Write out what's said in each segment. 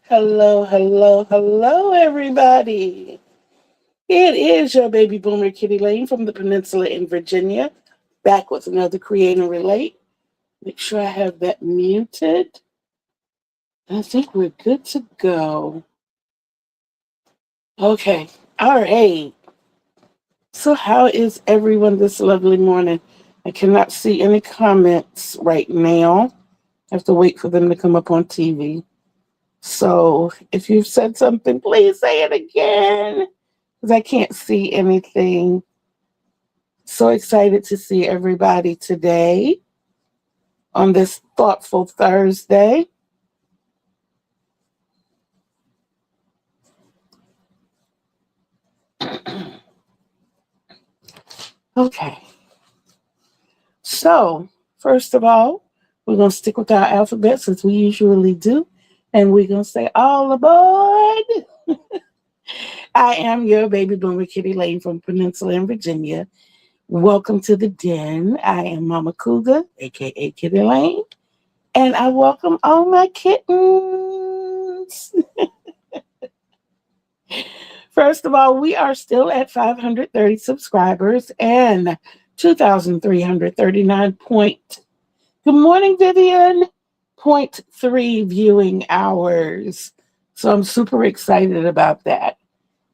Hello, hello, hello, everybody. It is your baby boomer Kitty Lane from the Peninsula in Virginia, back with another Create and Relate. Make sure I have that muted. I think we're good to go. Okay, all right. So, how is everyone this lovely morning? I cannot see any comments right now. I have to wait for them to come up on TV. So, if you've said something, please say it again because I can't see anything. So excited to see everybody today on this thoughtful Thursday. Okay, so first of all, we're going to stick with our alphabet as we usually do, and we're going to say all aboard. I am your baby boomer Kitty Lane from Peninsula in Virginia. Welcome to the den. I am Mama Cougar, aka Kitty Lane, and I welcome all my kittens. First of all, we are still at 530 subscribers and 2,339 point. Good morning, Vivian. Point three viewing hours. So I'm super excited about that.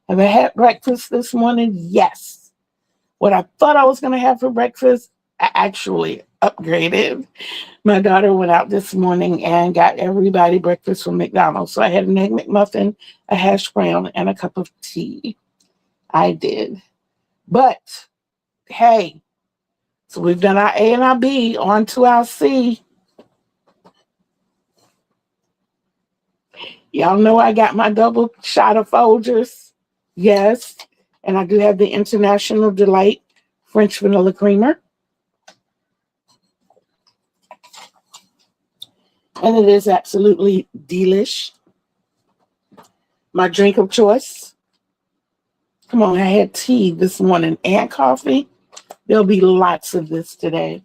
Have I had breakfast this morning? Yes. What I thought I was going to have for breakfast, I actually upgraded. My daughter went out this morning and got everybody breakfast from McDonald's. So I had an egg McMuffin, a hash brown, and a cup of tea. I did. But hey, so we've done our A and our B, on to our C. Y'all know I got my double shot of Folgers. Yes. And I do have the International Delight French Vanilla Creamer. And it is absolutely delish. My drink of choice. Come on, I had tea this morning and coffee. There'll be lots of this today.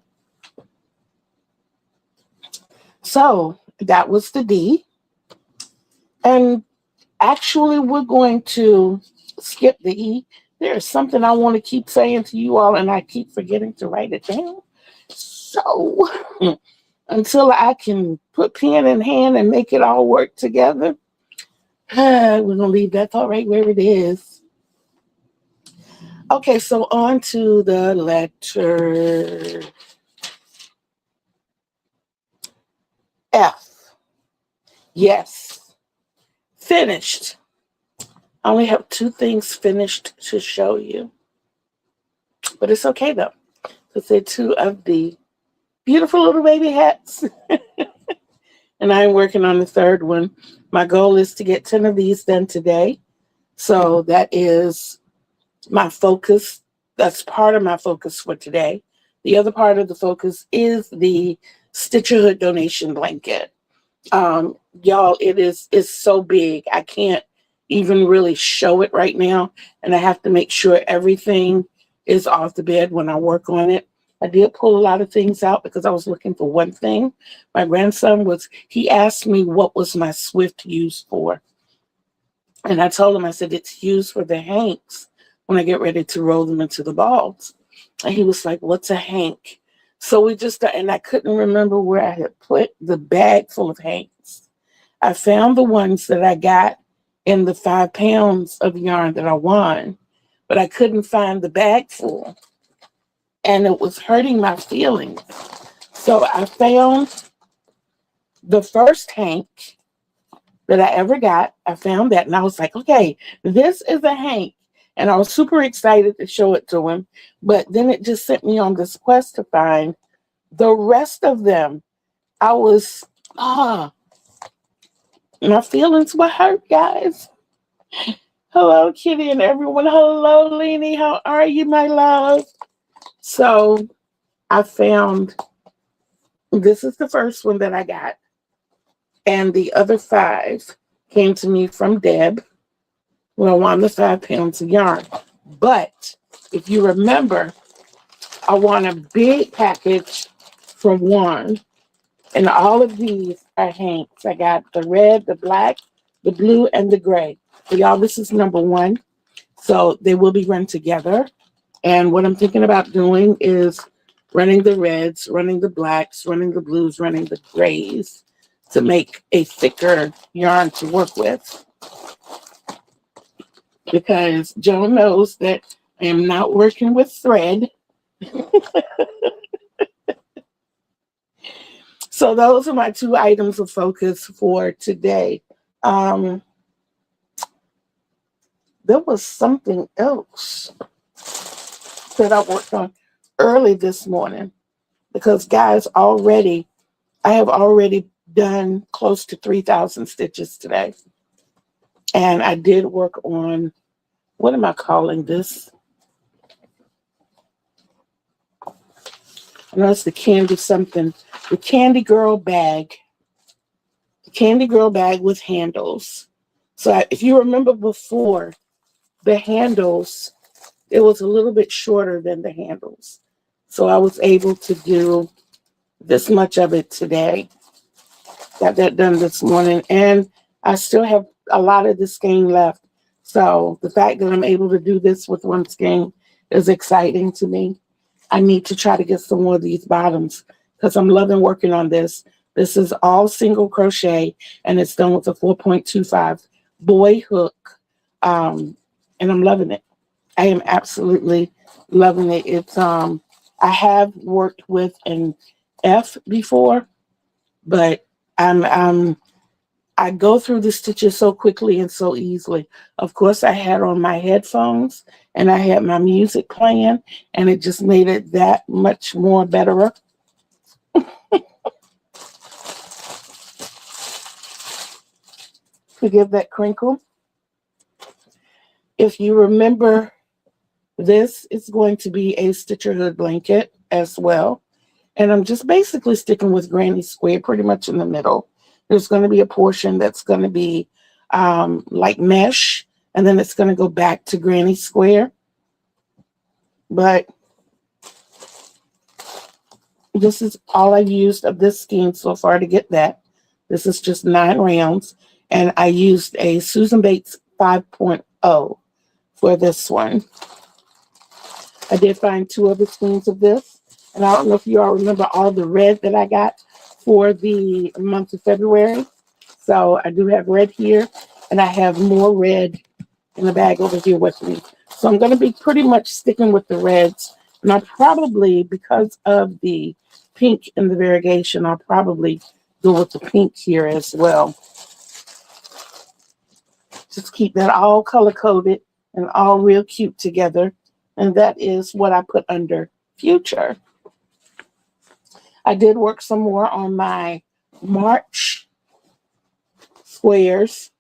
So that was the D. And actually, we're going to skip the E. There's something I want to keep saying to you all, and I keep forgetting to write it down. So until I can put pen in hand and make it all work together, we're going to leave that thought right where it is. Okay, so on to the letter F. Yes, finished. I only have two things finished to show you. But it's okay though, because they're two of the beautiful little baby hats. And I'm working on the third one. My goal is to get 10 of these done today. So that is my focus. That's part of my focus for today. The other part of the focus is the Stitcherhood donation blanket. Y'all, it's so big. I can't even really show it right now. And I have to make sure everything is off the bed when I work on it. I did pull a lot of things out because I was looking for one thing. My grandson he asked me what was my Swift used for. And I told him, I said, it's used for the hanks when I get ready to roll them into the balls. And he was like, what's a hank? So we just, and I couldn't remember where I had put the bag full of hanks. I found the ones that I got in the 5 pounds of yarn that I won, but I couldn't find the bag full. And it was hurting my feelings. So I found the first hank that I ever got. I found that and I was like, okay, this is a hank. And I was super excited to show it to him. But then it just sent me on this quest to find the rest of them. I was, my feelings were hurt, guys. Hello, Kitty and everyone. Hello, Leanie. How are you, my love? So I found, this is the first one that I got. And the other 5 came to me from Deb. Well, I won the 5 pounds of yarn. But if you remember, I won a big package from one. And all of these are hanks. I got the red, the black, the blue and the gray. So y'all, this is number one. So they will be run together. And what I'm thinking about doing is running the reds, running the blacks, running the blues, running the grays to make a thicker yarn to work with. Because Joan knows that I am not working with thread. So those are my two items of focus for today. There was something else that I worked on early this morning because guys, I have already done close to 3,000 stitches today. And I did work on, what am I calling this? I know it's the candy something. The Candy Girl bag. The Candy Girl bag with handles. So if you remember before, the handles, it was a little bit shorter than the handles. So I was able to do this much of it today. Got that done this morning. And I still have a lot of the skein left. So the fact that I'm able to do this with one skein is exciting to me. I need to try to get some more of these bottoms because I'm loving working on this. This is all single crochet and it's done with a 4.25 boy hook. And I'm loving it. I am absolutely loving it. It's I have worked with an F before, but I go through the stitches so quickly and so easily. Of course, I had on my headphones and I had my music playing, and it just made it that much more better. Forgive that crinkle. If you remember, this is going to be a Stitcher Hood blanket as well. And I'm just basically sticking with Granny Square pretty much in the middle. There's going to be a portion that's going to be like mesh, and then it's going to go back to Granny Square. But this is all I've used of this skein so far to get that. This is just 9 rounds, and I used a Susan Bates 5.0 for this one. I did find 2 other skeins of this, and I don't know if you all remember all the red that I got for the month of February. So I do have red here, and I have more red in the bag over here with me. So I'm going to be pretty much sticking with the reds, and I'll probably, because of the pink in the variegation, I'll probably go with the pink here as well. Just keep that all color-coded and all real cute together. And that is what I put under future. I did work some more on my March squares.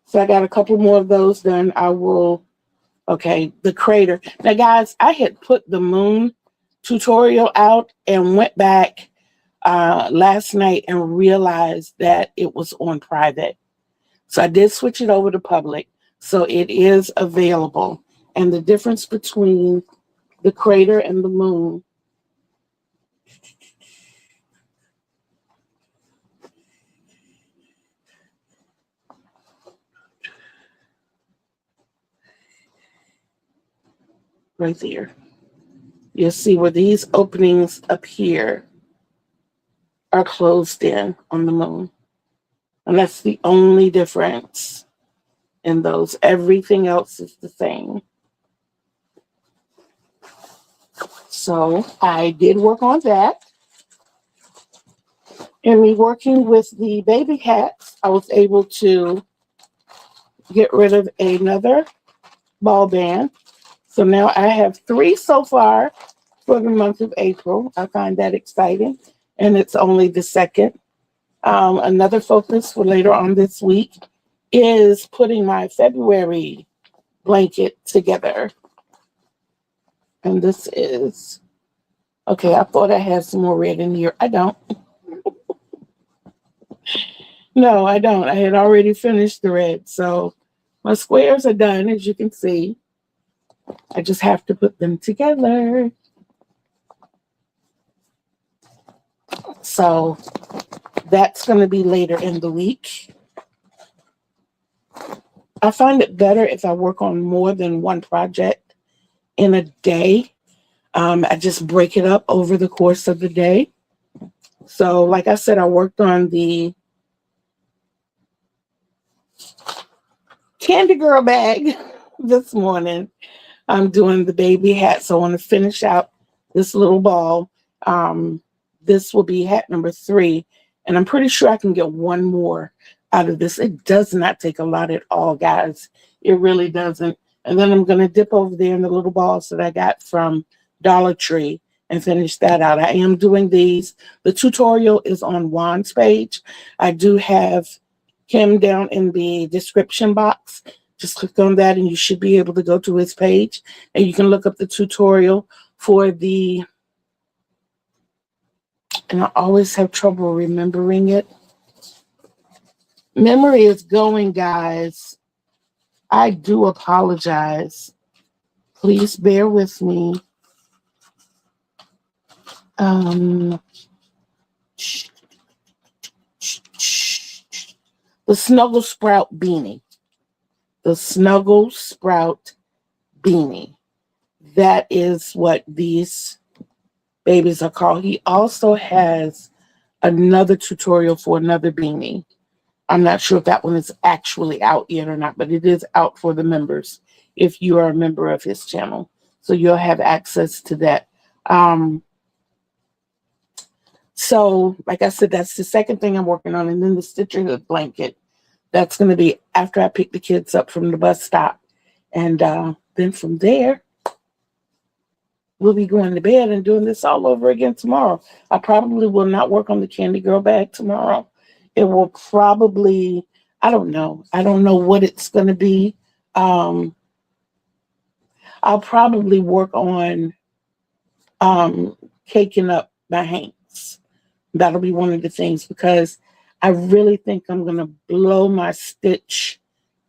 So I got a couple more of those done. I will, okay, the crater. Now, guys, I had put the moon tutorial out and went back last night and realized that it was on private. So I did switch it over to public. So it is available. And the difference between the crater and the moon. Right there. You'll see where these openings up here are closed in on the moon. And that's the only difference in those. Everything else is the same. So I did work on that. And me working with the baby hats, I was able to get rid of another ball band. So now I have 3 so far for the month of April. I find that exciting. And it's only the 2nd. Another focus for later on this week is putting my February blanket together. And this is, okay, I thought I had some more red in here. I don't. No, I don't. I had already finished the red. So my squares are done, as you can see. I just have to put them together. So that's going to be later in the week. I find it better if I work on more than one project in a day. I just break it up over the course of the day. So, like I said, I worked on the Candy Girl bag this morning. I'm doing the baby hat, so I want to finish out this little ball. Um, this will be hat number 3, and I'm pretty sure I can get one more out of this. It does not take a lot at all, guys. It really doesn't. And then I'm going to dip over there in the little balls that I got from Dollar Tree and finish that out. I am doing these. The tutorial is on Juan's page. I do have him down in the description box. Just click on that and you should be able to go to his page and you can look up the tutorial for the, and I always have trouble remembering it. Memory is going, guys. I do apologize. Please bear with me. The Snuggle Sprout beanie. The Snuggle Sprout beanie. That is what these babies are called. He also has another tutorial for another beanie. I'm not sure if that one is actually out yet or not, but it is out for the members if you are a member of his channel. So you'll have access to that. So, like I said, that's the second thing I'm working on. And then the Stitcher Hood blanket. That's going to be after I pick the kids up from the bus stop. And then from there, we'll be going to bed and doing this all over again tomorrow. I probably will not work on the Candy Girl bag tomorrow. It will probably, I don't know. I don't know what it's going to be. I'll probably work on caking up my hanks. That'll be one of the things because I really think I'm going to blow my stitch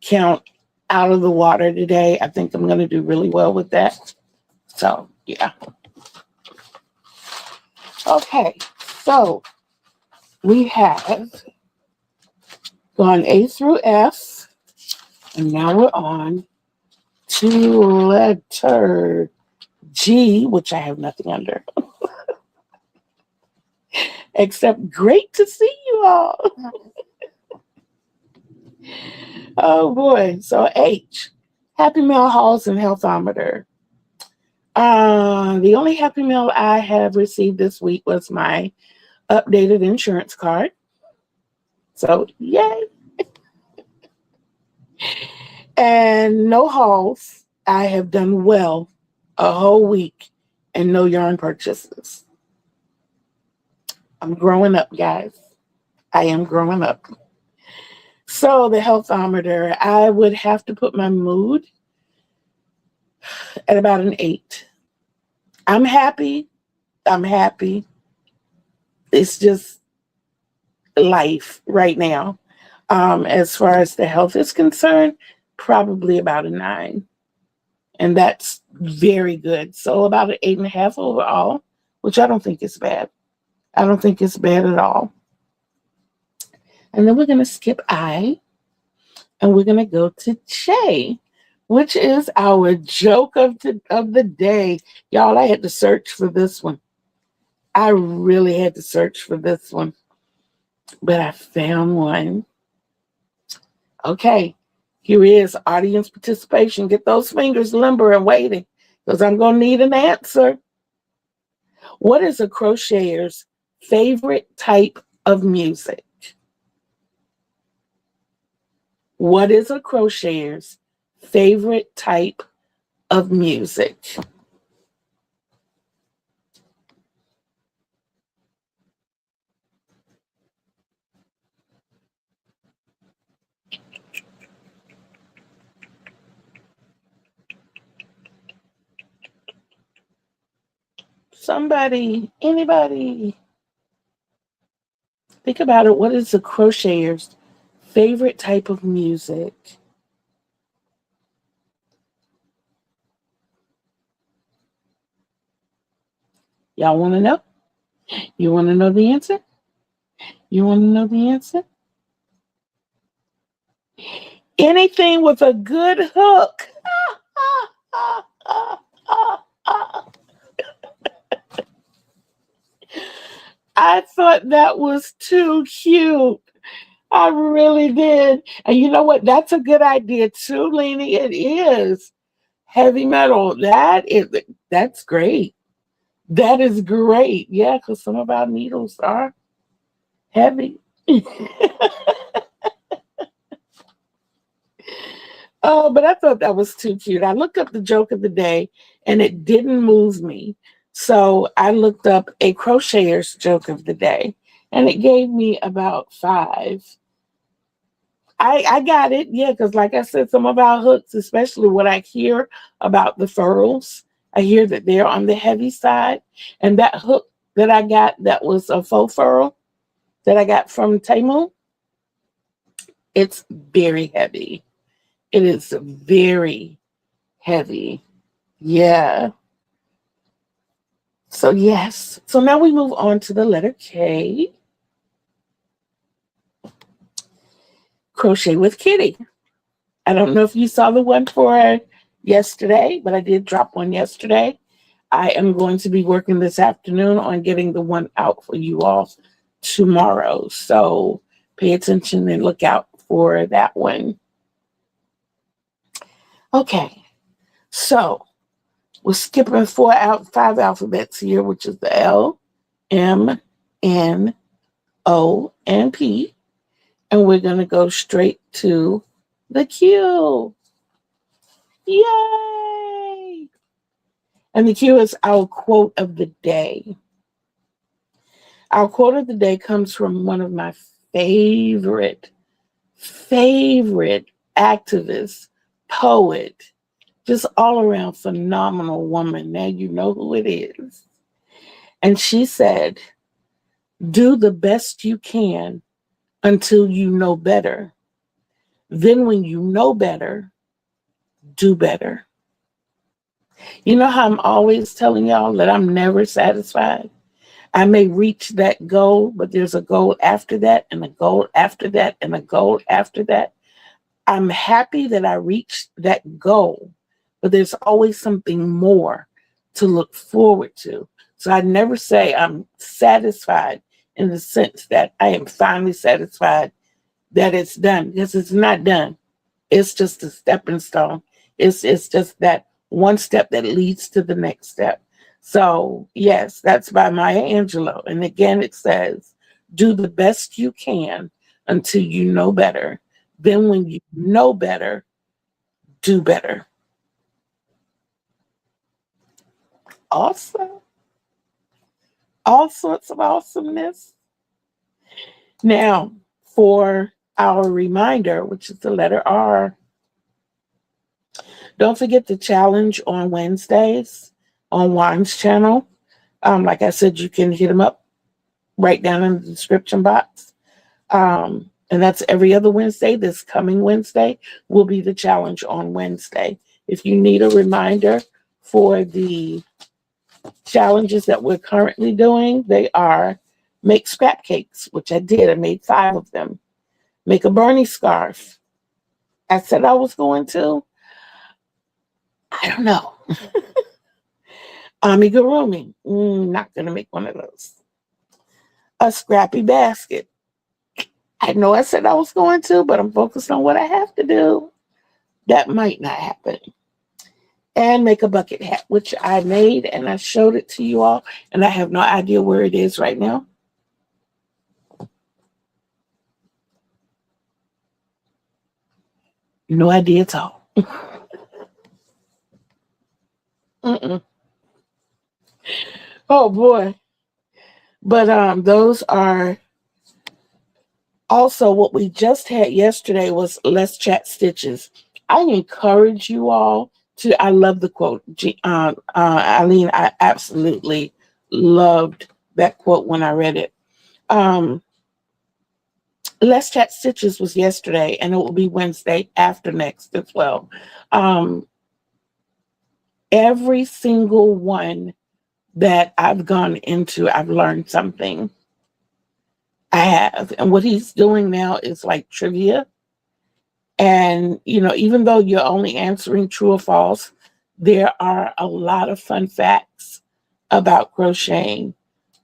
count out of the water today. I think I'm going to do really well with that. So, yeah. Okay, so we have gone A through F, and now we're on to letter G, which I have nothing under. Except great to see you all. Oh boy. So H, Happy Meal hauls and healthometer. The only Happy Meal I have received this week was my updated insurance card. So yay. And no hauls. I have done well a whole week and no yarn purchases. I'm growing up, guys. I am growing up. So the healthometer, I would have to put my mood at about an 8. I'm happy. I'm happy. It's just life right now. As far as the health is concerned, probably about a 9. And that's very good. So about an 8.5 overall, which I don't think is bad. I don't think it's bad at all. And then we're going to skip I, and we're going to go to J, which is our joke of the day. Y'all, I had to search for this one. I really had to search for this one, but I found one. Okay, here is audience participation. Get those fingers limber and waiting, because I'm going to need an answer. What is a crocheter's favorite type of music? What is a crocheter's favorite type of music? Somebody, anybody, think about it. What is a crocheter's favorite type of music? Y'all want to know? You want to know the answer? You want to know the answer? Anything with a good hook. I thought that was too cute. I really did. And you know what? That's a good idea too, Leni. It is. Heavy metal. That's great. That is great. Yeah, because some of our needles are heavy. Oh, but I thought that was too cute. I looked up the joke of the day and it didn't move me. So I looked up a crocheter's joke of the day and it gave me about five. I got it. Yeah, because like I said, some of our hooks, especially what I hear about the furls, I hear that they're on the heavy side. And that hook that I got that was a faux furl that I got from Temu, it's very heavy. It is very heavy. Yeah. So, yes. So now we move on to the letter K. Crochet with Kitty. I don't know if you saw the one for yesterday, but I did drop one yesterday. I am going to be working this afternoon on getting the one out for you all tomorrow. So pay attention and look out for that one. Okay. So we're skipping five alphabets here, which is the L, M, N, O, and P. And we're going to go straight to the Q. Yay! And the Q is our quote of the day. Our quote of the day comes from one of my favorite activists, poet, just all around phenomenal woman. Now you know who it is. And she said, do the best you can until you know better. Then when you know better, do better. You know how I'm always telling y'all that I'm never satisfied? I may reach that goal, but there's a goal after that, and a goal after that, and a goal after that. I'm happy that I reached that goal, but there's always something more to look forward to. So I never say I'm satisfied in the sense that I am finally satisfied that it's done, because it's not done. It's just a stepping stone. It's just that one step that leads to the next step. So yes, that's by Maya Angelou. And again, it says, do the best you can until you know better. Then when you know better, do better. Awesome. All sorts of awesomeness. Now, for our reminder, which is the letter R, don't forget the challenge on Wednesdays on Juan's channel. Like I said, you can hit him up right down in the description box. And that's every other Wednesday. This coming Wednesday will be the challenge on Wednesday. If you need a reminder for the challenges that we're currently doing, they are make scrap cakes, which I did. I made 5 of them. Make a Bernie scarf. I said I was going to. I don't know. Amigurumi. Not going to make one of those. A scrappy basket. I know I said I was going to, but I'm focused on what I have to do. That might not happen. And make a bucket hat, which I made and I showed it to you all. And I have no idea where it is right now. No idea at all. Oh boy. But those are also what we just had yesterday was Let's Chat Stitches. I encourage you all to, I love the quote. Eileen, I absolutely loved that quote when I read it. Let's Chat Stitches was yesterday, and it will be Wednesday after next as well. Every single one that I've gone into, I've learned something. I have. And what he's doing now is like trivia. And, even though you're only answering true or false, there are a lot of fun facts about crocheting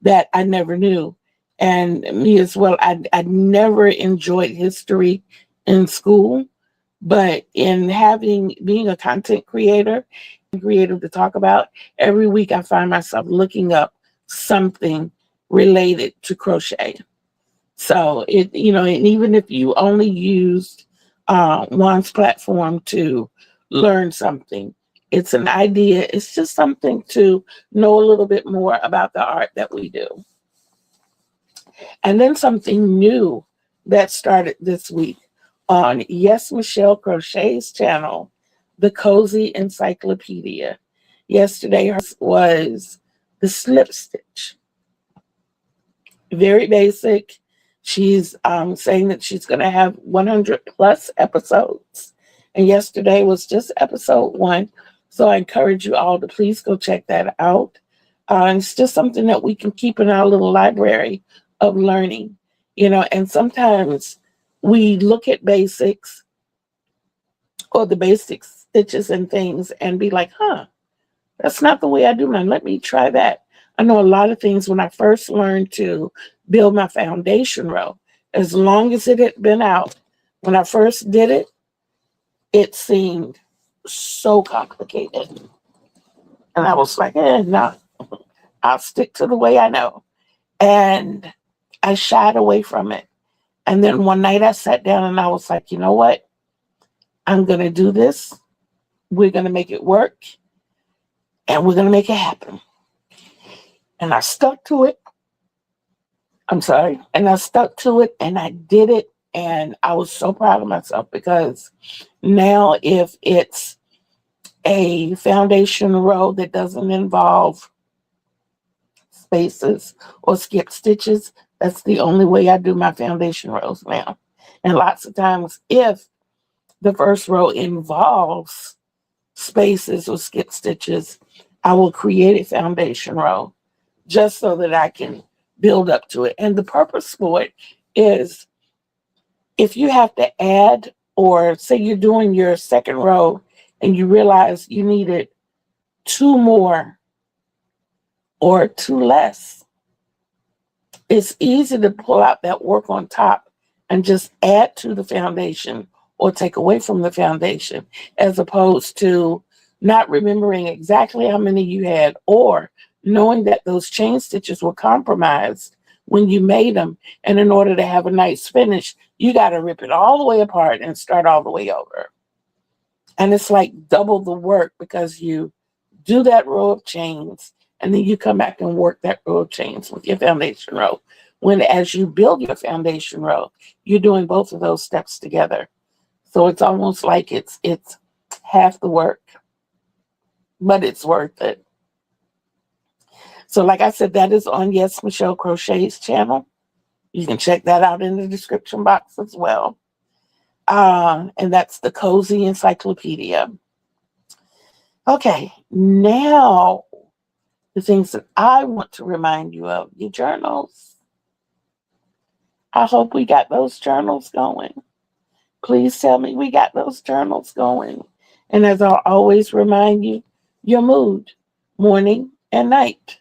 that I never knew. And me as well, I never enjoyed history in school, but in being a content creator and creative to talk about, every week I find myself looking up something related to crochet. So and even if you only used one's platform to learn something, it's an idea. It's just something to know a little bit more about the art that we do. And then something new that started this week on Yes Michelle Crochet's channel, the Cozy Encyclopedia. Yesterday hers was the slip stitch. Very basic. She's saying that she's going to have 100 plus episodes. And yesterday was just episode 1. So I encourage you all to please go check that out. It's just something that we can keep in our little library of learning, and sometimes we look at basics or the basic stitches and things and be like, that's not the way I do mine. Let me try that. I know a lot of things when I first learned to build my foundation row, as long as it had been out, when I first did it, it seemed so complicated. And I was like, no, I'll stick to the way I know. And I shied away from it. And then one night I sat down and I was like, you know what? I'm going to do this. We're going to make it work. And we're going to make it happen. And I stuck to it. And I stuck to it and I did it. And I was so proud of myself because now if it's a foundation row that doesn't involve spaces or skip stitches, that's the only way I do my foundation rows now. And lots of times, if the first row involves spaces or skip stitches, I will create a foundation row just so that I can build up to it. And the purpose for it is if you have to add, or say you're doing your second row and you realize you needed 2 more or 2 less, it's easy to pull out that work on top and just add to the foundation or take away from the foundation, as opposed to not remembering exactly how many you had, or knowing that those chain stitches were compromised when you made them. And in order to have a nice finish, you got to rip it all the way apart and start all the way over. And it's like double the work because you do that row of chains and then you come back and work that row of chains with your foundation row. When as you build your foundation row, you're doing both of those steps together. So it's almost like it's half the work, but it's worth it. So like I said, that is on Yes Michelle Crochet's channel. You can check that out in the description box as well. And that's the Cozy Encyclopedia. Okay, now the things that I want to remind you of, your journals. I hope we got those journals going. Please tell me we got those journals going. And as I'll always remind you, your mood, morning and night.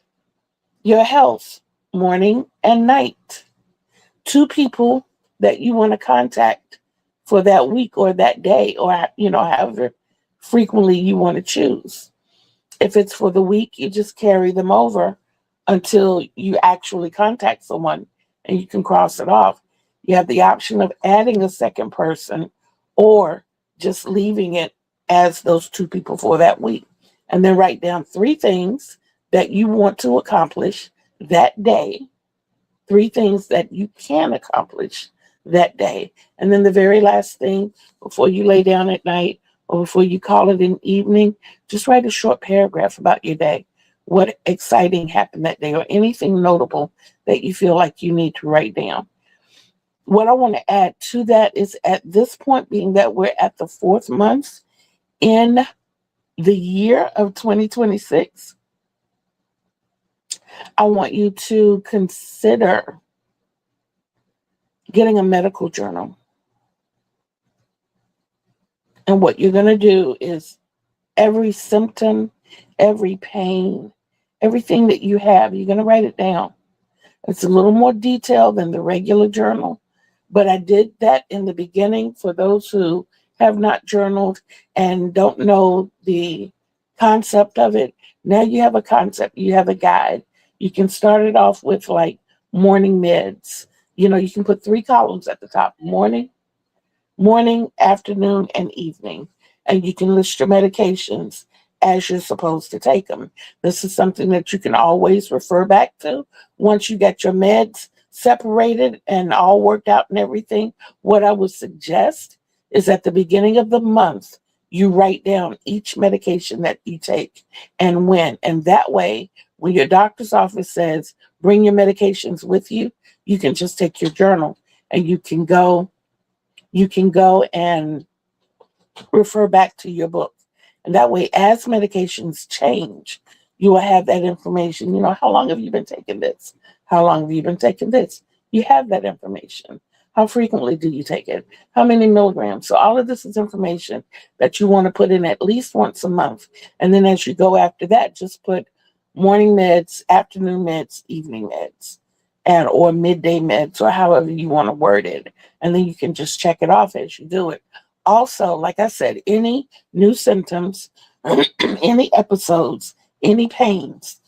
Your health, morning and night. 2 people that you want to contact for that week or that day, or however frequently you want to choose. If it's for the week, you just carry them over until you actually contact someone and you can cross it off. You have the option of adding a second person or just leaving it as those 2 people for that week. And then write down 3 things that you want to accomplish that day, 3 things that you can accomplish that day. And then the very last thing, before you lay down at night or before you call it an evening, just write a short paragraph about your day. What exciting happened that day, or anything notable that you feel like you need to write down. What I want to add to that is, at this point, being that we're at the 4th month in the year of 2026, I want you to consider getting a medical journal. And what you're going to do is every symptom, every pain, everything that you have, you're going to write it down. It's a little more detailed than the regular journal, but I did that in the beginning for those who have not journaled and don't know the concept of it. Now you have a concept, you have a guide. You can start it off with like morning meds. You can put 3 columns at the top: morning, afternoon, and evening. And you can list your medications as you're supposed to take them. This is something that you can always refer back to once you get your meds separated and all worked out and everything. What I would suggest is at the beginning of the month, you write down each medication that you take and when. And that way, when your doctor's office says, bring your medications with you, you can just take your journal and you can go and refer back to your book. And that way, as medications change, you will have that information. How long have you been taking this? How long have you been taking this? You have that information. How frequently do you take it? How many milligrams? So all of this is information that you want to put in at least once a month. And then as you go after that, just put morning meds, afternoon meds, evening meds, and or midday meds, or however you want to word it. And then you can just check it off as you do it. Also, like I said, any new symptoms, any episodes, any pains,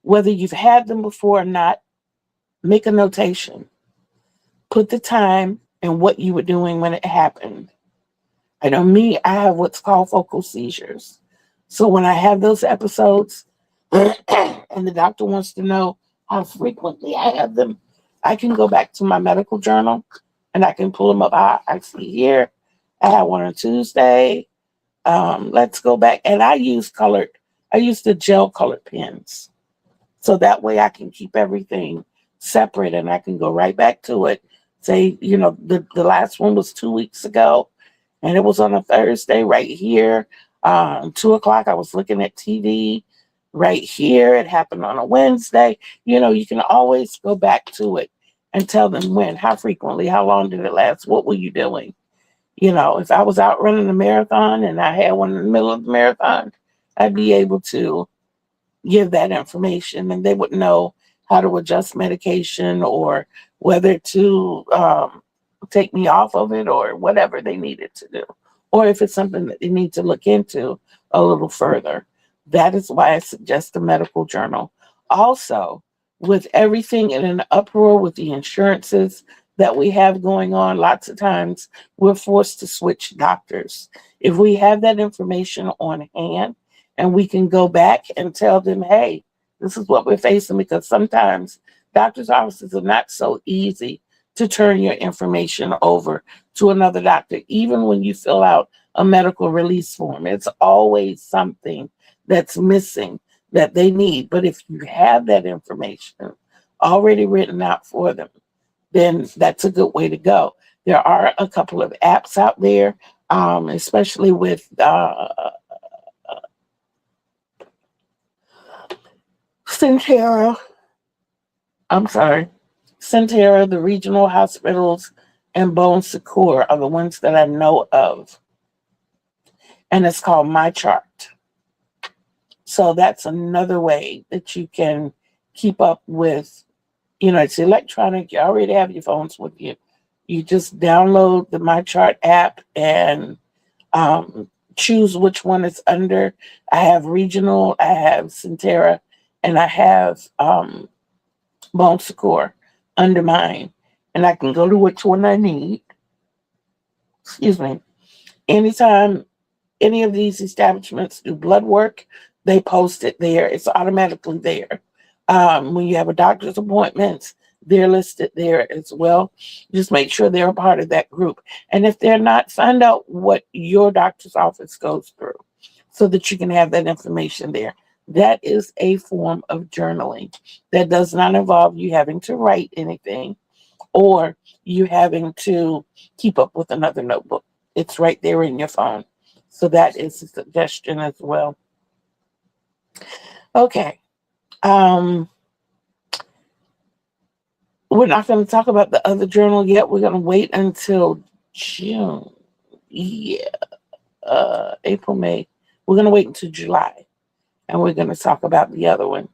whether you've had them before or not, make a notation. Put the time and what you were doing when it happened. I know me, I have what's called focal seizures. So when I have those episodes and the doctor wants to know how frequently I have them, I can go back to my medical journal and I can pull them up. I see here, I had one on Tuesday. Let's go back. And I use the gel colored pens. So that way I can keep everything separate and I can go right back to it. Say, the last one was 2 weeks ago and it was on a Thursday right here. 2:00, I was looking at TV right here. It happened on a Wednesday. You can always go back to it and tell them when, how frequently, how long did it last, what were you doing? If I was out running a marathon and I had one in the middle of the marathon, I'd be able to give that information and they would know how to adjust medication or whether to take me off of it or whatever they needed to do. Or if it's something that they need to look into a little further. That is why I suggest a medical journal. Also, with everything in an uproar with the insurances that we have going on, lots of times we're forced to switch doctors. If we have that information on hand and we can go back and tell them, hey, this is what we're facing, because sometimes doctor's offices are not so easy to turn your information over to another doctor. Even when you fill out a medical release form, it's always something that's missing that they need. But if you have that information already written out for them, then that's a good way to go. There are a couple of apps out there, especially with Centera. Centera, the regional hospitals, and Bon Secours are the ones that I know of. And it's called MyChart. So that's another way that you can keep up with, it's electronic. You already have your phones with you. You just download the MyChart app and choose which one it's under. I have regional, I have Centera, and I have Bon Secours under mine. And I can go to which one I need. Excuse me. Anytime any of these establishments do blood work, they post it there. It's automatically there. When you have a doctor's appointment, they're listed there as well. Just make sure they're a part of that group. And if they're not, find out what your doctor's office goes through so that you can have that information there. That is a form of journaling. That does not involve you having to write anything or you having to keep up with another notebook. It's right there in your phone. So that is a suggestion as well. Okay. We're not going to talk about the other journal yet. We're going to wait until June. Yeah. April, May. We're going to wait until July and we're going to talk about the other one.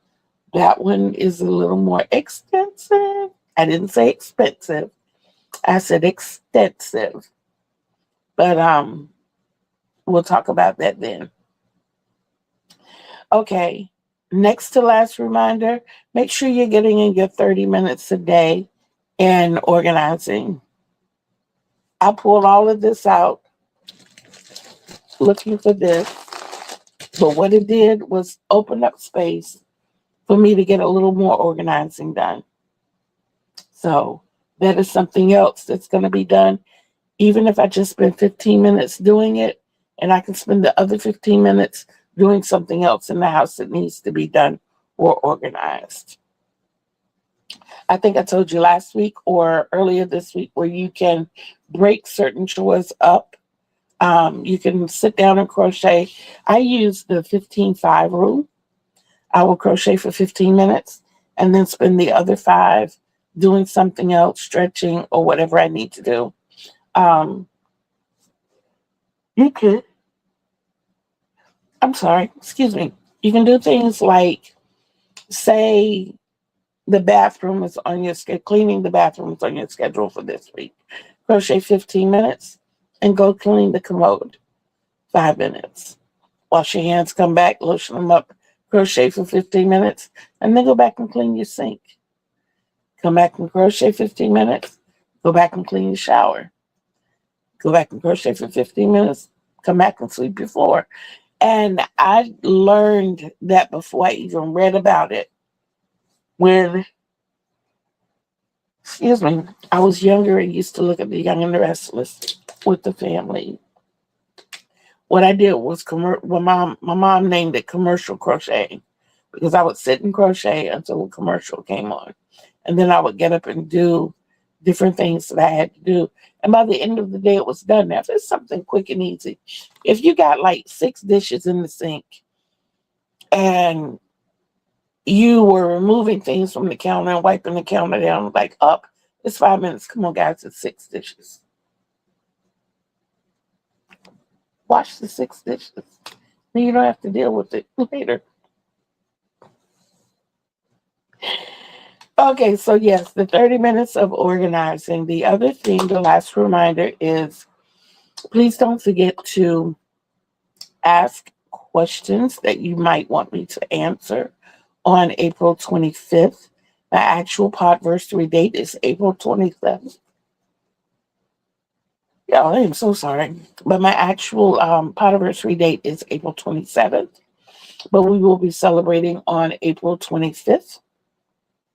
That one is a little more extensive. I didn't say expensive. I said extensive. But we'll talk about that then. Okay. Next to last reminder, make sure you're getting in your 30 minutes a day and organizing. I pulled all of this out looking for this, but what it did was open up space for me to get a little more organizing done. So that is something else that's going to be done, even if I just spend 15 minutes doing it, and I can spend the other 15 minutes doing something else in the house that needs to be done or organized. I think I told you last week or earlier this week where you can break certain chores up. You can sit down and crochet. I use the 15-5 rule. I will crochet for 15 minutes and then spend the other 5 doing something else, stretching or whatever I need to do. You could, I'm sorry, excuse me. You can do things like, say, the bathroom is on your schedule, cleaning the bathroom is on your schedule for this week. Crochet 15 minutes and go clean the commode 5 minutes. Wash your hands, come back, lotion them up, crochet for 15 minutes, and then go back and clean your sink. Come back and crochet 15 minutes, go back and clean your shower. Go back and crochet for 15 minutes, come back and sweep your floor. And I learned that before I even read about it when, excuse me, I was younger and used to look at The Young and the Restless with the family. What I did was, my mom named it commercial crochet because I would sit and crochet until a commercial came on. And then I would get up and do different things that I had to do. And by the end of the day, it was done. Now, if it's something quick and easy, if you got like 6 dishes in the sink and you were removing things from the counter and wiping the counter down, like, up, it's 5 minutes. Come on, guys, it's 6 dishes. Wash the 6 dishes. Then you don't have to deal with it later. Okay, so yes, the 30 minutes of organizing. The other thing, the last reminder is, please don't forget to ask questions that you might want me to answer on April 25th. My actual podversary date is April 27th. Yeah, I am so sorry. But my actual podversary date is April 27th. But we will be celebrating on April 25th.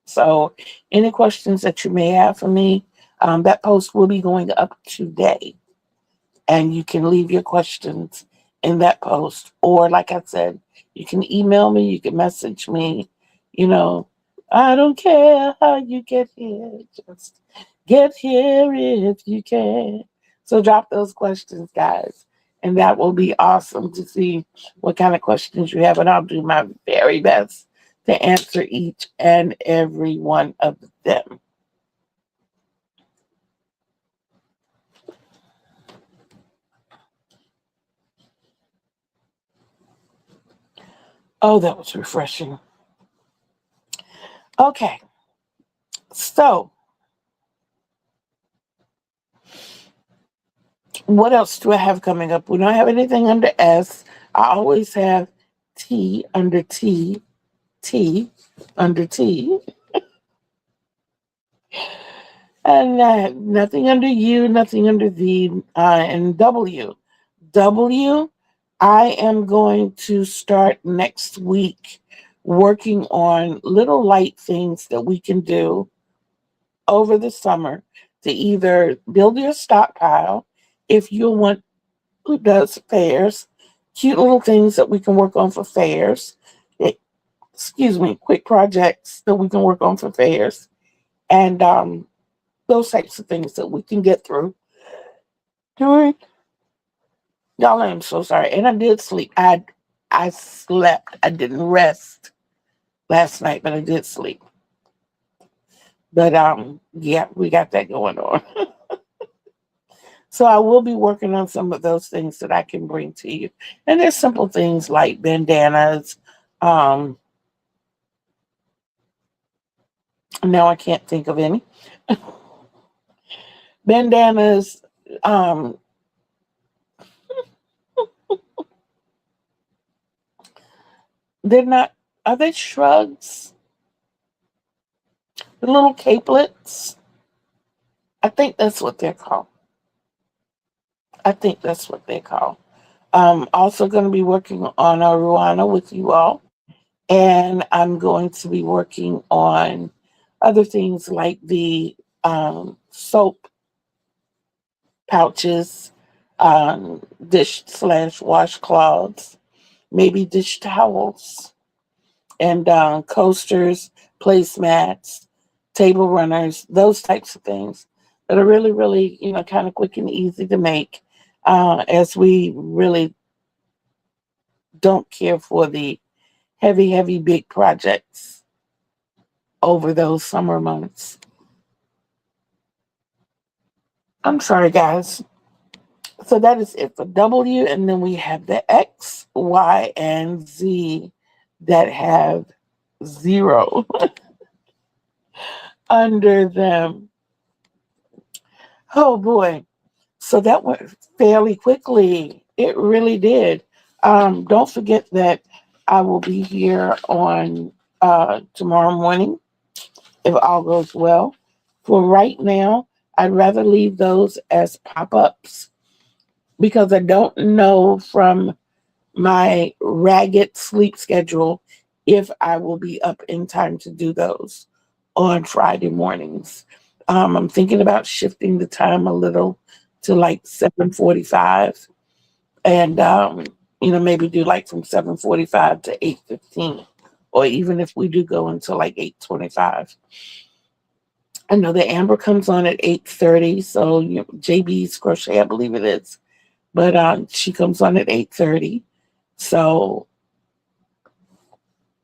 So any questions that you may have for me, that post will be going up today. And you can leave your questions in that post. Or like I said, you can email me, you can message me. You know, I don't care how you get here. Just get here if you can. So drop those questions, guys. And that will be awesome to see what kind of questions you have. And I'll do my very best to answer each and every one of them. Oh, that was refreshing. Okay. So, what else do I have coming up? We don't have anything under S. I always have T under T, T under T, and nothing under U, nothing under V, and W. W, I am going to start next week working on little light things that we can do over the summer to either build your stockpile if you want, who does fairs, cute little things that we can work on for fairs. Excuse me, quick projects that we can work on for fairs, and those types of things that we can get through during. Y'all, I am so sorry, and I did sleep. I slept. I didn't rest last night, but I did sleep. But yeah, we got that going on. So I will be working on some of those things that I can bring to you. And there's simple things like bandanas. Um, Now I can't think of any. Bandanas, um, they're not, are they shrugs? The little capelets? I think that's what they're called. I think that's what they're called. Also going to be working on a Ruana with you all. And I'm going to be working on other things like the soap pouches, dish slash washcloths, maybe dish towels, and coasters, placemats, table runners, those types of things that are really, really, kind of quick and easy to make, as we really don't care for the heavy, heavy, big projects over those summer months. I'm sorry, guys. So that is it for W, and then we have the X, Y, and Z that have zero under them. Oh boy. So that went fairly quickly. It really did. Don't forget that I will be here on tomorrow morning if all goes well. For right now, I'd rather leave those as pop ups because I don't know from my ragged sleep schedule if I will be up in time to do those on Friday mornings. I'm thinking about shifting the time a little to like 7:45, and maybe do like from 7:45 to 8:15, or even if we do go until like 8:25. I know that Amber comes on at 8:30, so JB's Crochet, I believe it is, but she comes on at 8:30. So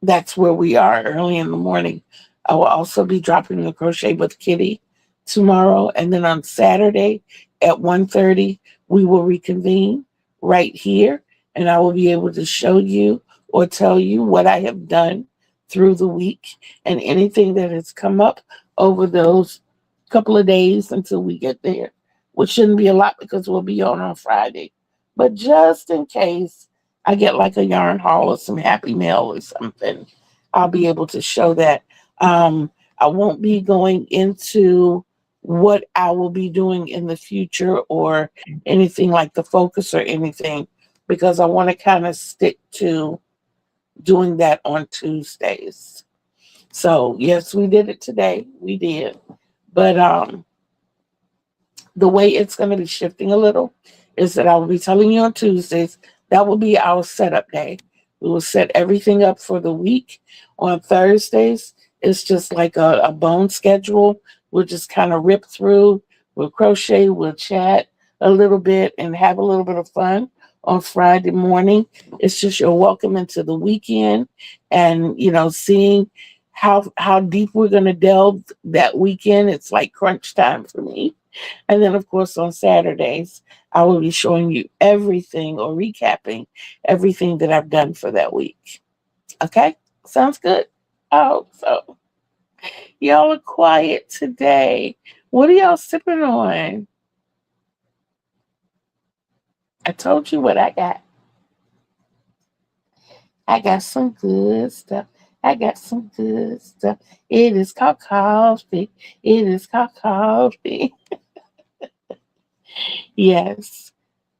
that's where we are early in the morning. I will also be dropping the Crochet with Kitty tomorrow, and then on Saturday at 1:30 we will reconvene right here, and I will be able to show you or tell you what I have done through the week and anything that has come up over those couple of days until we get there, which shouldn't be a lot because we'll be on Friday. But just in case I get like a yarn haul or some happy mail or something, I'll be able to show that. I won't be going into what I will be doing in the future or anything like the focus or anything because I want to kind of stick to doing that on Tuesdays. So yes, we did it today. We did. But the way it's going to be shifting a little is that I will be telling you on Tuesdays. That will be our setup day. We will set everything up for the week. On Thursdays, it's just like a bone schedule. We'll just kind of rip through. We'll crochet, we'll chat a little bit, and have a little bit of fun. On Friday morning, it's just your welcome into the weekend, and seeing how deep we're going to delve that weekend. It's like crunch time for me. And then, of course, on Saturdays, I will be showing you everything or recapping everything that I've done for that week. Okay? Sounds good? Oh, so y'all are quiet today. What are y'all sipping on? I told you what I got. I got some good stuff. I got some good stuff. It is called coffee. It is called coffee. Yes,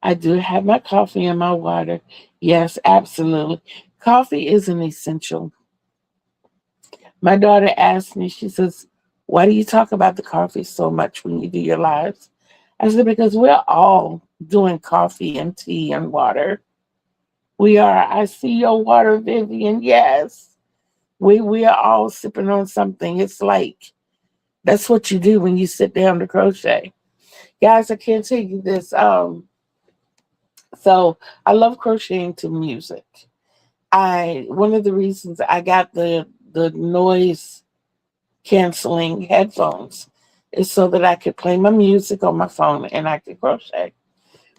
I do have my coffee and my water. Yes, absolutely. Coffee is an essential. My daughter asked me, she says, why do you talk about the coffee so much when you do your lives? I said, because we're all doing coffee and tea and water. We are. I see your water, Vivian. Yes. We are all sipping on something. It's like that's what you do when you sit down to crochet. Guys, I can't tell you this. So I love crocheting to music. I One of the reasons I got the noise canceling headphones is so that I could play my music on my phone and I could crochet.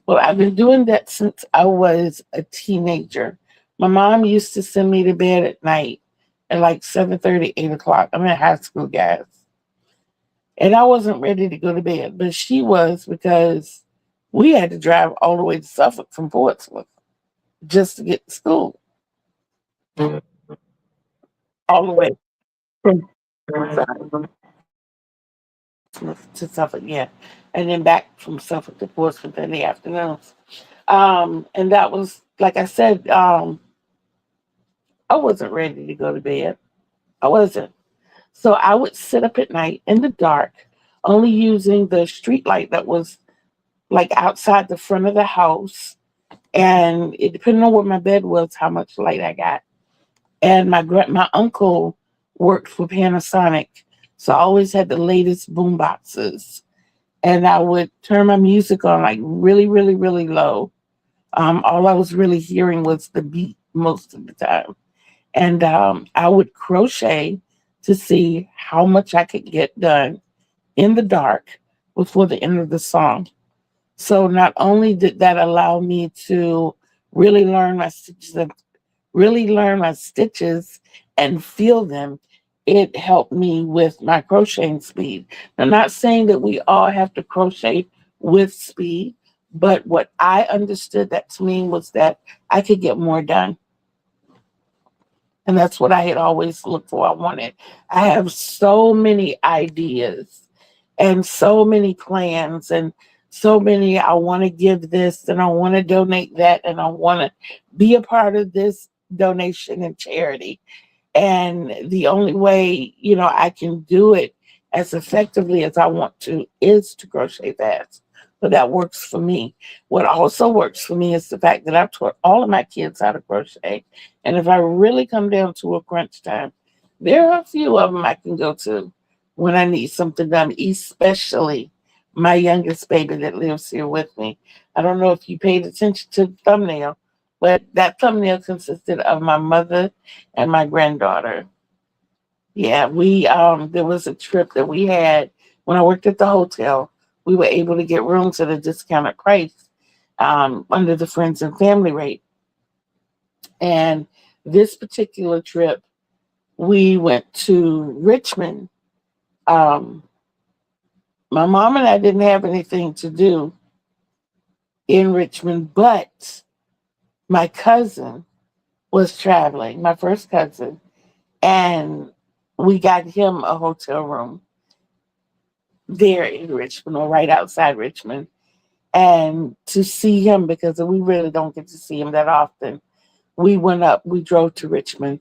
Well, I've been doing that since I was a teenager. My mom used to send me to bed at night at like 7:30, 8 o'clock. I'm in high school, guys. And I wasn't ready to go to bed, but she was, because we had to drive all the way to Suffolk from Portsmouth just to get to school. All the way from Portsmouth to Suffolk, yeah. And then back from Suffolk to Portsmouth in the afternoons. And that was, like I said, I wasn't ready to go to bed. I wasn't. So I would sit up at night in the dark, only using the street light that was like outside the front of the house. And it depended on where my bed was, how much light I got. And my uncle worked for Panasonic, so I always had the latest boom boxes. And I would turn my music on like really, really, really low. All I was really hearing was the beat most of the time. And I would crochet to see how much I could get done in the dark before the end of the song. So not only did that allow me to really learn my stitches, and feel them, it helped me with my crocheting speed. I'm not saying that we all have to crochet with speed, but what I understood that to mean was that I could get more done. And that's what I had always looked for. I have so many ideas and so many plans and so many, I want to give this and I want to donate that and I want to be a part of this donation and charity. And the only way, I can do it as effectively as I want to is to crochet fast. So that works for me. What also works for me is the fact that I've taught all of my kids how to crochet. And if I really come down to a crunch time, there are a few of them I can go to when I need something done, especially my youngest baby that lives here with me. I don't know if you paid attention to the thumbnail, but that thumbnail consisted of my mother and my granddaughter. Yeah, we there was a trip that we had when I worked at the hotel. We were able to get rooms at a discounted price under the friends and family rate. And this particular trip, we went to Richmond. Um, my mom and I didn't have anything to do in Richmond, but my cousin was traveling, my first cousin, and we got him a hotel room there in Richmond or right outside Richmond. And to see him, because we really don't get to see him that often, we drove to Richmond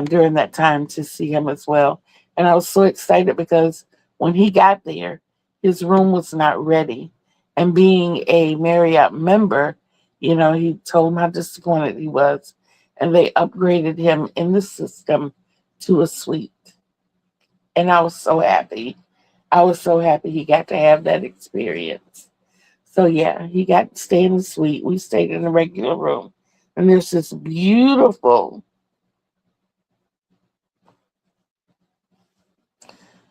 during that time to see him as well. And I was so excited because when he got there, his room was not ready. And being a Marriott member, he told him how disappointed he was. And they upgraded him in the system to a suite. And I was so happy. I was so happy he got to have that experience. So yeah, he got to stay in the suite. We stayed in a regular room. And there's this beautiful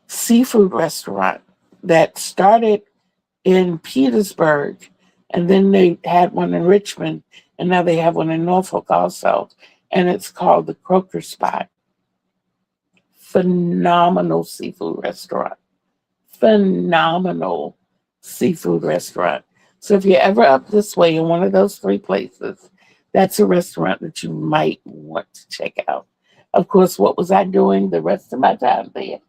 seafood restaurant that started in Petersburg, and then they had one in Richmond, and now they have one in Norfolk also. And it's called the Croaker Spot. Phenomenal seafood restaurant. Phenomenal seafood restaurant. So if you're ever up this way in one of those three places, that's a restaurant that you might want to check out. Of course, what was I doing the rest of my time there?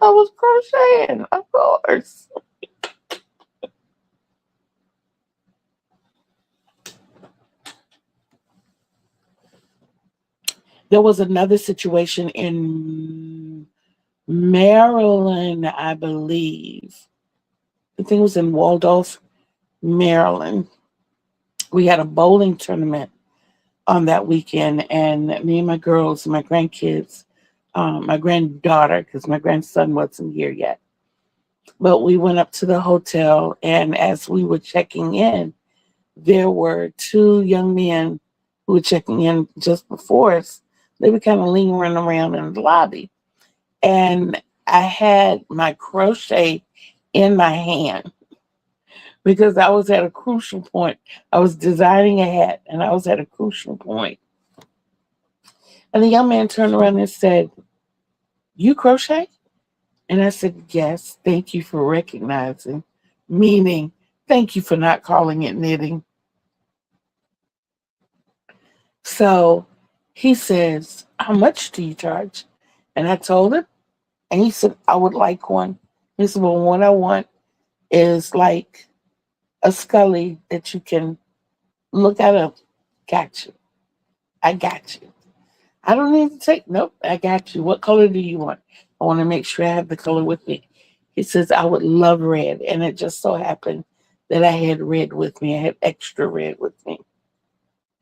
I was crocheting, of course. There was another situation in Maryland, I believe. I think it was in Waldorf, Maryland. We had a bowling tournament on that weekend, and me and my girls, my grandkids, my granddaughter, because my grandson wasn't here yet. But we went up to the hotel, and as we were checking in, there were two young men who were checking in just before us. They were kind of lingering around in the lobby. And I had my crochet in my hand because I was at a crucial point. I was designing a hat and I was at a crucial point. And the young man turned around and said, "You crochet?" And I said, "Yes, thank you for recognizing," meaning, thank you for not calling it knitting. So he says, "How much do you charge?" And I told him, and he said, "I would like one." He said, "Well, what I want is like a Scully that you can look at a got you. I got you. I don't need to take nope, I got you. What color do you want? I want to make sure I have the color with me." He says, "I would love red." And it just so happened that I had red with me. I had extra red with me.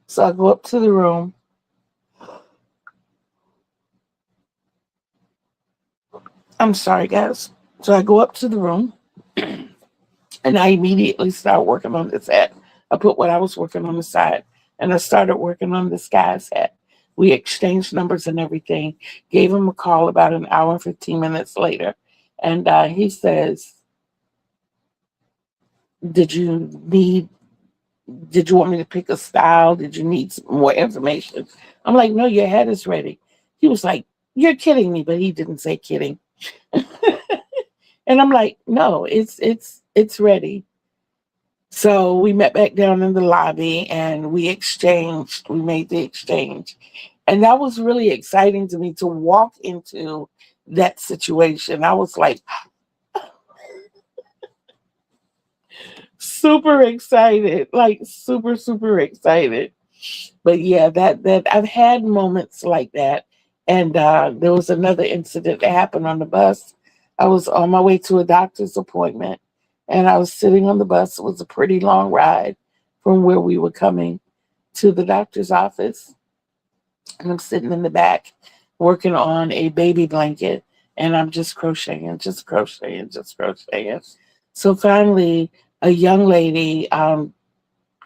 So I go up to the room. I'm sorry, guys. So I go up to the room and I immediately start working on this hat. I put what I was working on the side and I started working on this guy's hat. We exchanged numbers and everything. Gave him a call about an hour and 15 minutes later. And he says, "Did you need, did you want me to pick a style? Did you need some more information?" I'm like, "No, your hat is ready." He was like, "You're kidding me," but he didn't say kidding. And I'm like, "No, it's ready." So we met back down in the lobby and we made the exchange. And that was really exciting to me to walk into that situation. I was like super excited, like super, super excited. But yeah, that I've had moments like that. And there was another incident that happened on the bus. I was on my way to a doctor's appointment and I was sitting on the bus. It was a pretty long ride from where we were coming to the doctor's office. And I'm sitting in the back working on a baby blanket and I'm just crocheting, just crocheting, just crocheting. So finally, a young lady,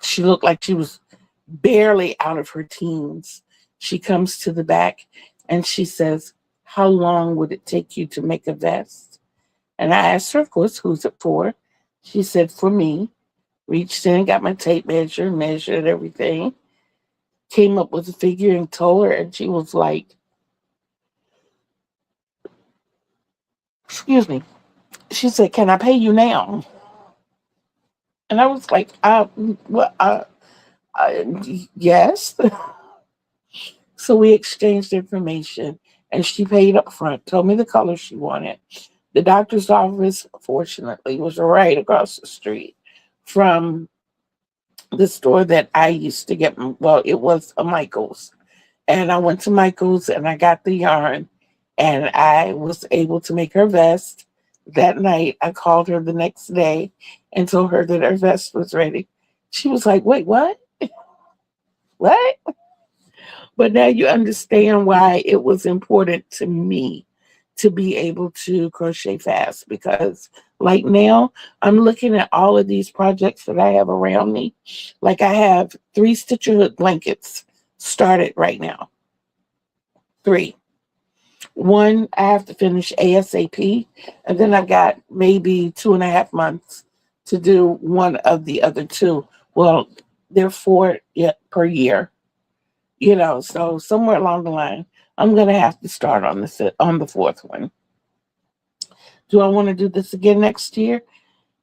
she looked like she was barely out of her teens. She comes to the back and she says, "How long would it take you to make a vest?" And I asked her, of course, "Who's it for?" She said, "For me." Reached in, got my tape measure, measured everything, came up with a figure and told her, and she was like, "Excuse me." She said, "Can I pay you now?" And I was like, well, yes." So we exchanged information and she paid up front, told me the color she wanted. The doctor's office, fortunately, was right across the street from the store that I used to get. Well, it was a Michael's. And I went to Michael's and I got the yarn and I was able to make her vest that night. I called her the next day and told her that her vest was ready. She was like, "Wait, what? What?" But now you understand why it was important to me to be able to crochet fast because, like, now I'm looking at all of these projects that I have around me. Like, I have 3 Stitcher Hood blankets started right now. 3. One I have to finish ASAP, and then I've got maybe 2.5 months to do one of the other two. Well, they're 4 per year, so somewhere along the line, I'm gonna have to start on the fourth one. Do I want to do this again next year?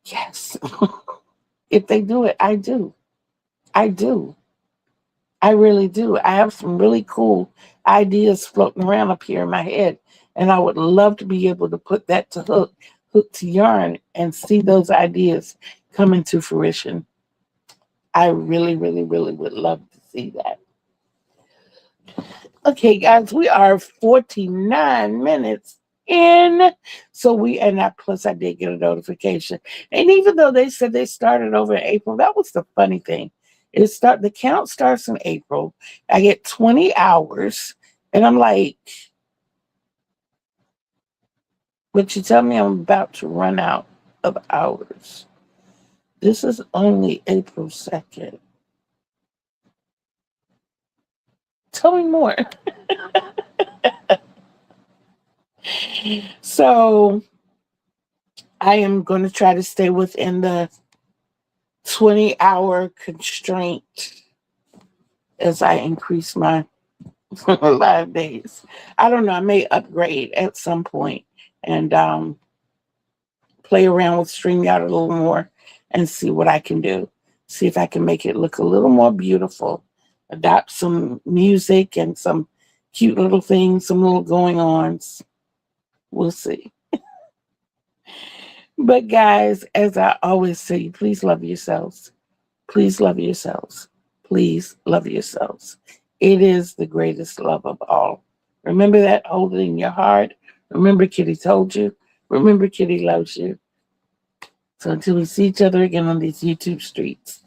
Yes. If they do it, I do. I do. I really do. I have some really cool ideas floating around up here in my head, and I would love to be able to put that to hook to yarn, and see those ideas come into fruition. I really, really, really would love to see that. Okay, guys, we are 49 minutes in. So and I plus I did get a notification. And even though they said they started over in April, that was the funny thing. The count starts in April. I get 20 hours, and I'm like, but you tell me I'm about to run out of hours. This is only April 2nd. Tell me more. So I am going to try to stay within the 20-hour constraint as I increase my live days. I don't know. I may upgrade at some point and play around with StreamYard a little more and see what I can do. See if I can make it look a little more beautiful. Adopt some music and some cute little things, some little going ons. We'll see. But guys, as I always say, please love yourselves. Please love yourselves. Please love yourselves. It is the greatest love of all. Remember that, hold it in your heart. Remember, Kitty told you. Remember, Kitty loves you. So until we see each other again on these YouTube streets.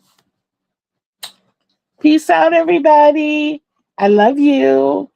Peace out, everybody. I love you.